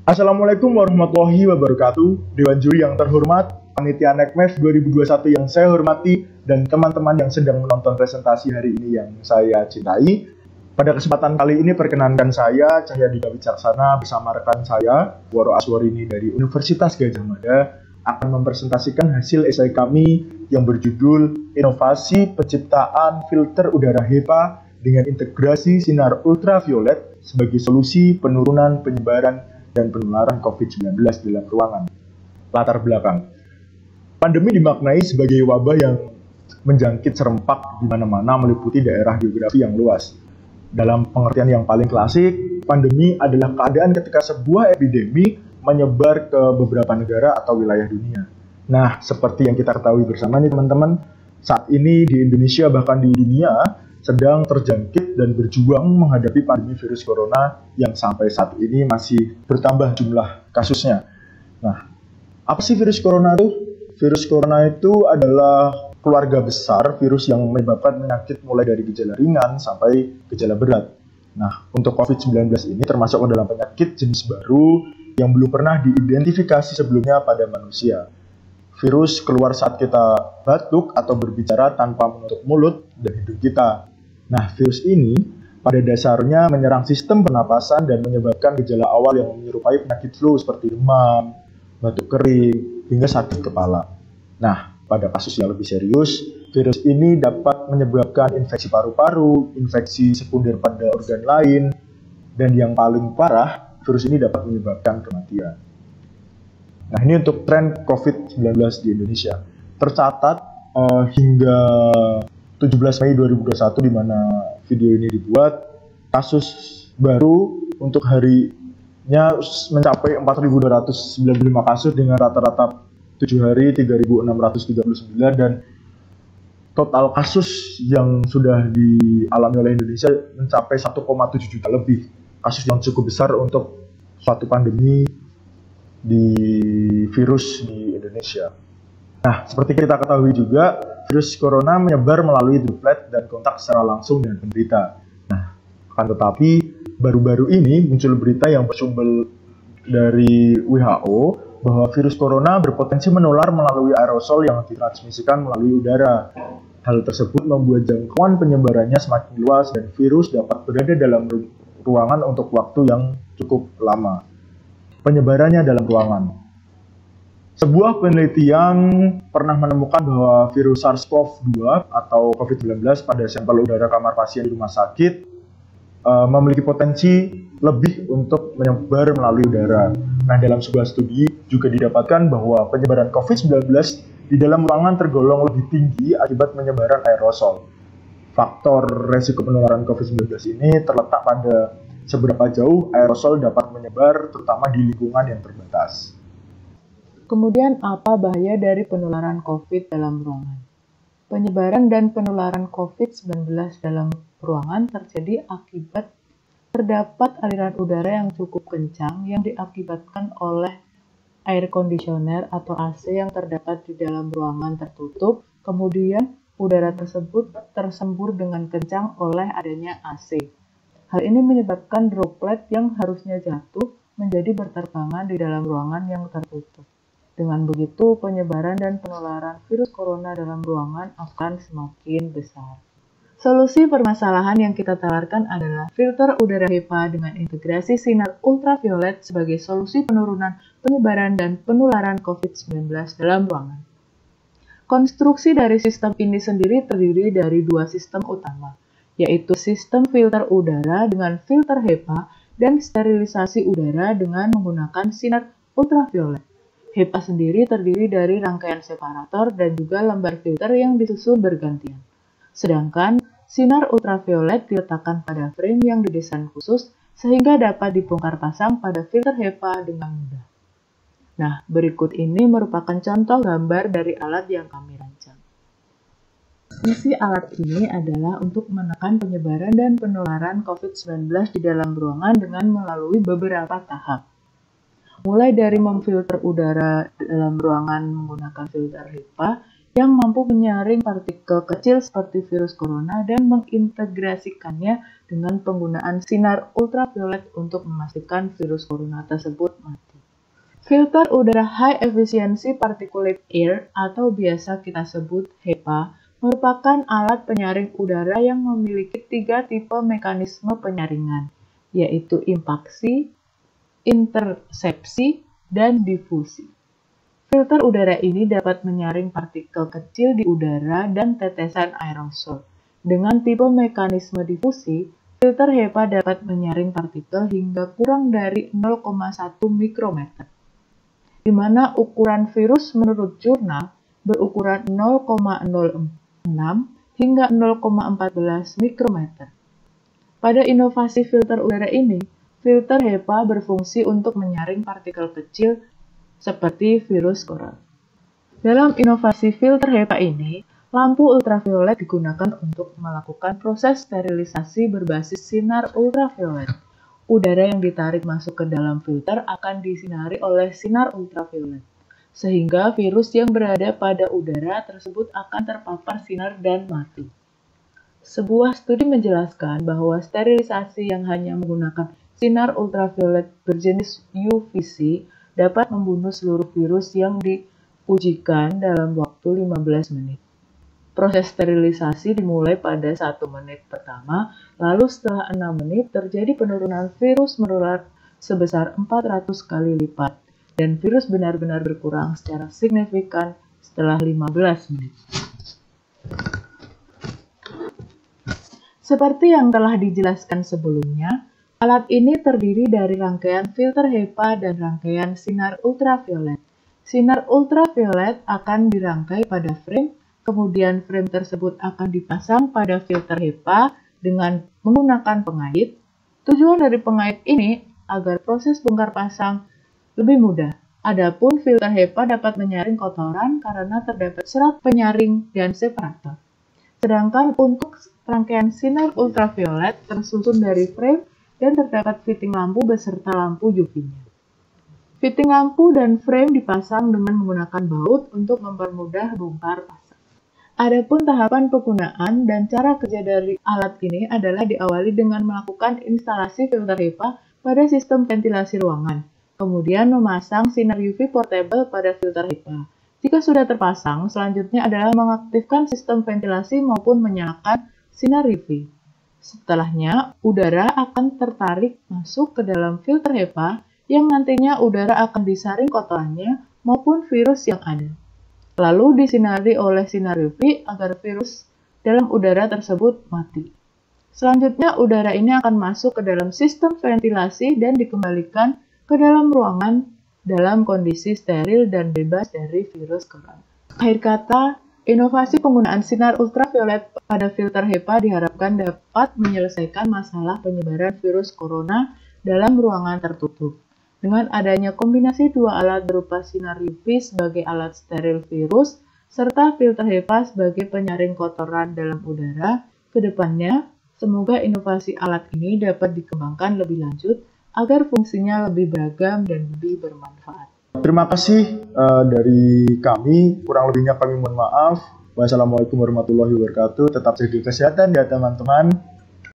Assalamualaikum warahmatullahi wabarakatuh. Dewan juri yang terhormat, Panitia Nekmes 2021 yang saya hormati, dan teman-teman yang sedang menonton presentasi hari ini yang saya cintai. Pada kesempatan kali ini perkenankan saya, Cahyadika Wicaksana, bersama rekan saya, Woro Aswarini dari Universitas Gadjah Mada, akan mempresentasikan hasil esai kami yang berjudul Inovasi Penciptaan Filter Udara HEPA dengan Integrasi Sinar Ultraviolet sebagai Solusi Penurunan Penyebaran dan penularan COVID-19 dalam ruangan. Latar belakang. Pandemi dimaknai sebagai wabah yang menjangkit serempak di mana-mana meliputi daerah geografi yang luas. Dalam pengertian yang paling klasik, pandemi adalah keadaan ketika sebuah epidemi menyebar ke beberapa negara atau wilayah dunia. Nah, seperti yang kita ketahui bersama nih teman-teman, saat ini di Indonesia bahkan di dunia sedang terjangkit dan berjuang menghadapi pandemi virus corona yang sampai saat ini masih bertambah jumlah kasusnya. Nah, apa sih virus corona itu? Virus corona itu adalah keluarga besar virus yang menyebabkan penyakit mulai dari gejala ringan sampai gejala berat. Nah, untuk COVID-19 ini termasuk dalam penyakit jenis baru yang belum pernah diidentifikasi sebelumnya pada manusia. Virus keluar saat kita batuk atau berbicara tanpa menutup mulut dan hidung kita. Nah, virus ini pada dasarnya menyerang sistem pernapasan dan menyebabkan gejala awal yang menyerupai penyakit flu seperti demam, batuk kering, hingga sakit kepala. Nah, pada kasus yang lebih serius, virus ini dapat menyebabkan infeksi paru-paru, infeksi sekunder pada organ lain, dan yang paling parah, virus ini dapat menyebabkan kematian. Nah, ini untuk tren COVID-19 di Indonesia. Tercatat hingga 17 Mei 2021 di mana video ini dibuat, kasus baru untuk harinya mencapai 4.295 kasus dengan rata-rata 7 hari 3.639 dan total kasus yang sudah dialami oleh Indonesia mencapai 1,7 juta lebih. Kasus yang cukup besar untuk suatu pandemi di virus di Indonesia. Nah, seperti kita ketahui juga, virus corona menyebar melalui droplet dan kontak secara langsung dengan penderita. Nah, akan tetapi baru-baru ini muncul berita yang bersumber dari WHO bahwa virus corona berpotensi menular melalui aerosol yang ditransmisikan melalui udara. Hal tersebut membuat jangkauan penyebarannya semakin luas dan virus dapat berada dalam ruangan untuk waktu yang cukup lama. Penyebarannya dalam ruangan. Sebuah penelitian pernah menemukan bahwa virus SARS-CoV-2 atau COVID-19 pada sampel udara kamar pasien di rumah sakit memiliki potensi lebih untuk menyebar melalui udara. Nah, dalam sebuah studi juga didapatkan bahwa penyebaran COVID-19 di dalam ruangan tergolong lebih tinggi akibat penyebaran aerosol. Faktor resiko penularan COVID-19 ini terletak pada seberapa jauh aerosol dapat menyebar, terutama di lingkungan yang terbatas. Kemudian, apa bahaya dari penularan COVID dalam ruangan? Penyebaran dan penularan COVID-19 dalam ruangan terjadi akibat terdapat aliran udara yang cukup kencang yang diakibatkan oleh air conditioner atau AC yang terdapat di dalam ruangan tertutup, kemudian udara tersebut tersembur dengan kencang oleh adanya AC. Hal ini menyebabkan droplet yang harusnya jatuh menjadi berterbangan di dalam ruangan yang tertutup. Dengan begitu, penyebaran dan penularan virus corona dalam ruangan akan semakin besar. Solusi permasalahan yang kita tawarkan adalah filter udara HEPA dengan integrasi sinar ultraviolet sebagai solusi penurunan penyebaran dan penularan COVID-19 dalam ruangan. Konstruksi dari sistem ini sendiri terdiri dari dua sistem utama, yaitu sistem filter udara dengan filter HEPA dan sterilisasi udara dengan menggunakan sinar ultraviolet. HEPA sendiri terdiri dari rangkaian separator dan juga lembar filter yang disusun bergantian. Sedangkan sinar ultraviolet diletakkan pada frame yang didesain khusus sehingga dapat dibongkar pasang pada filter HEPA dengan mudah. Nah, berikut ini merupakan contoh gambar dari alat yang kami rancang. Fungsi alat ini adalah untuk menekan penyebaran dan penularan COVID-19 di dalam ruangan dengan melalui beberapa tahap. Mulai dari memfilter udara dalam ruangan menggunakan filter HEPA yang mampu menyaring partikel kecil seperti virus corona dan mengintegrasikannya dengan penggunaan sinar ultraviolet untuk memastikan virus corona tersebut mati. Filter udara High Efficiency Particulate Air atau biasa kita sebut HEPA merupakan alat penyaring udara yang memiliki 3 tipe mekanisme penyaringan, yaitu impaksi, intersepsi, dan difusi. Filter udara ini dapat menyaring partikel kecil di udara dan tetesan aerosol. Dengan tipe mekanisme difusi, filter HEPA dapat menyaring partikel hingga kurang dari 0,1 mikrometer, di mana ukuran virus menurut jurnal berukuran 0,06 hingga 0,14 mikrometer. Pada inovasi filter udara ini, filter HEPA berfungsi untuk menyaring partikel kecil seperti virus corona. Dalam inovasi filter HEPA ini, lampu ultraviolet digunakan untuk melakukan proses sterilisasi berbasis sinar ultraviolet. Udara yang ditarik masuk ke dalam filter akan disinari oleh sinar ultraviolet, sehingga virus yang berada pada udara tersebut akan terpapar sinar dan mati. Sebuah studi menjelaskan bahwa sterilisasi yang hanya menggunakan sinar ultraviolet berjenis UVC dapat membunuh seluruh virus yang diujikan dalam waktu 15 menit. Proses sterilisasi dimulai pada 1 menit pertama, lalu setelah 6 menit terjadi penurunan virus menular sebesar 400 kali lipat, dan virus benar-benar berkurang secara signifikan setelah 15 menit. Seperti yang telah dijelaskan sebelumnya, alat ini terdiri dari rangkaian filter HEPA dan rangkaian sinar ultraviolet. Sinar ultraviolet akan dirangkai pada frame, kemudian frame tersebut akan dipasang pada filter HEPA dengan menggunakan pengait. Tujuan dari pengait ini agar proses bongkar pasang lebih mudah. Adapun filter HEPA dapat menyaring kotoran karena terdapat serat penyaring dan separator. Sedangkan untuk rangkaian sinar ultraviolet tersusun dari frame dan terdapat fitting lampu beserta lampu UV-nya. Fitting lampu dan frame dipasang dengan menggunakan baut untuk mempermudah bongkar pasang. Adapun tahapan penggunaan dan cara kerja dari alat ini adalah diawali dengan melakukan instalasi filter HEPA pada sistem ventilasi ruangan, kemudian memasang sinar UV portable pada filter HEPA. Jika sudah terpasang, selanjutnya adalah mengaktifkan sistem ventilasi maupun menyalakan sinar UV. Setelahnya, udara akan tertarik masuk ke dalam filter HEPA yang nantinya udara akan disaring kotorannya maupun virus yang ada. Lalu disinari oleh sinar UV agar virus dalam udara tersebut mati. Selanjutnya, udara ini akan masuk ke dalam sistem ventilasi dan dikembalikan ke dalam ruangan dalam kondisi steril dan bebas dari virus corona. Akhir kata, inovasi penggunaan sinar ultraviolet pada filter HEPA diharapkan dapat menyelesaikan masalah penyebaran virus corona dalam ruangan tertutup. Dengan adanya kombinasi dua alat berupa sinar UV sebagai alat steril virus, serta filter HEPA sebagai penyaring kotoran dalam udara, ke depannya semoga inovasi alat ini dapat dikembangkan lebih lanjut agar fungsinya lebih beragam dan lebih bermanfaat. Terima kasih dari kami, kurang lebihnya kami mohon maaf. Wassalamualaikum warahmatullahi wabarakatuh. Tetap jaga kesehatan ya teman-teman.